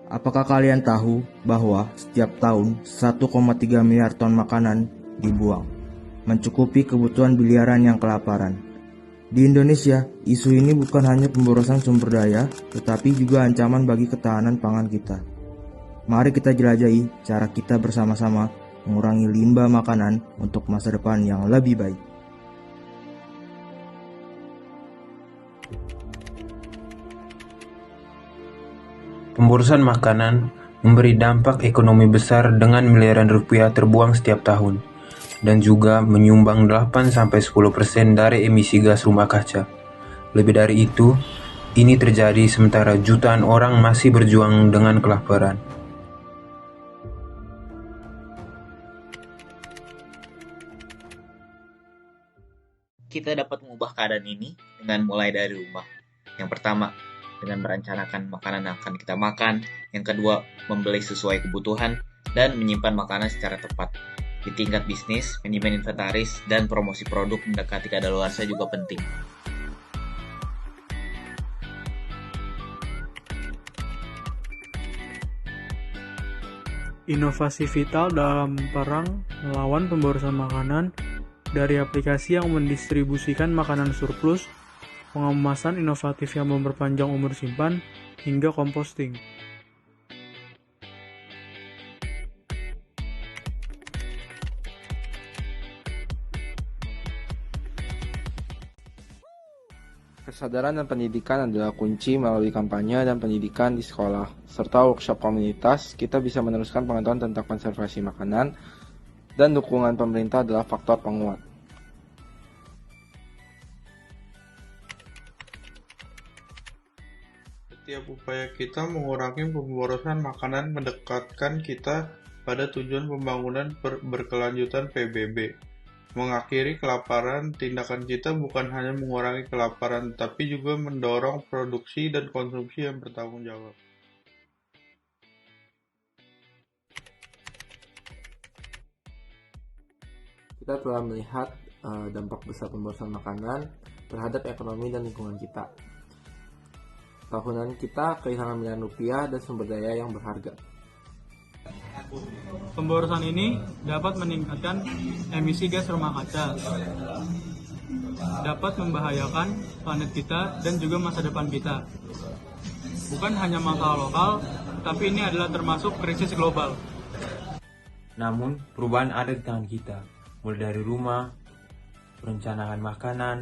Apakah kalian tahu bahwa setiap tahun 1,3 miliar ton makanan dibuang, mencukupi kebutuhan biliaran yang kelaparan? Di Indonesia, isu ini bukan hanya pemborosan sumber daya, tetapi juga ancaman bagi ketahanan pangan kita. Mari kita jelajahi cara kita bersama-sama mengurangi limbah makanan untuk masa depan yang lebih baik. Pemborosan makanan memberi dampak ekonomi besar dengan miliaran rupiah terbuang setiap tahun, dan juga menyumbang 8-10% dari emisi gas rumah kaca. Lebih dari itu, ini terjadi sementara jutaan orang masih berjuang dengan kelaparan. Kita dapat mengubah keadaan ini dengan mulai dari rumah. Yang pertama, dengan merencanakan makanan yang akan kita makan. Yang kedua, membeli sesuai kebutuhan dan menyimpan makanan secara tepat. Di tingkat bisnis, manajemen inventaris dan promosi produk mendekati kadaluarsa juga penting. Inovasi vital dalam perang melawan pemborosan makanan, dari aplikasi yang mendistribusikan makanan surplus, pengemasan inovatif yang memperpanjang umur simpan, hingga composting. Kesadaran dan pendidikan adalah kunci. Melalui kampanye dan pendidikan di sekolah, serta workshop komunitas, kita bisa meneruskan pengetahuan tentang konservasi makanan, dan dukungan pemerintah adalah faktor penguat. Setiap upaya kita mengurangi pemborosan makanan mendekatkan kita pada tujuan pembangunan berkelanjutan PBB. Mengakhiri kelaparan, tindakan kita bukan hanya mengurangi kelaparan, tapi juga mendorong produksi dan konsumsi yang bertanggung jawab. Kita telah melihat dampak besar pemborosan makanan terhadap ekonomi dan lingkungan kita. Tahunan kita kehilangan miliaran rupiah dan sumber daya yang berharga. Pemborosan ini dapat meningkatkan emisi gas rumah kaca, dapat membahayakan planet kita dan juga masa depan kita. Bukan hanya masalah lokal, tapi ini adalah termasuk krisis global. Namun, perubahan ada di tangan kita, mulai dari rumah, perencanaan makanan,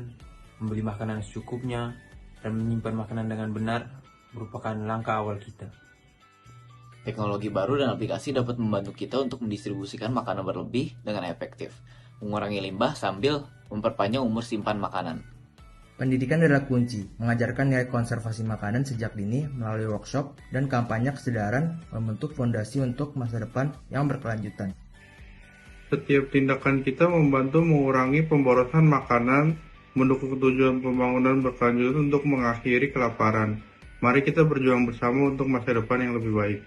membeli makanan secukupnya, dan menyimpan makanan dengan benar merupakan langkah awal kita. Teknologi baru dan aplikasi dapat membantu kita untuk mendistribusikan makanan berlebih dengan efektif, mengurangi limbah sambil memperpanjang umur simpan makanan. Pendidikan adalah kunci, mengajarkan nilai konservasi makanan sejak dini melalui workshop dan kampanye kesadaran membentuk fondasi untuk masa depan yang berkelanjutan. Setiap tindakan kita membantu mengurangi pemborosan makanan, mendukung tujuan pembangunan berkelanjutan untuk mengakhiri kelaparan. Mari kita berjuang bersama untuk masa depan yang lebih baik.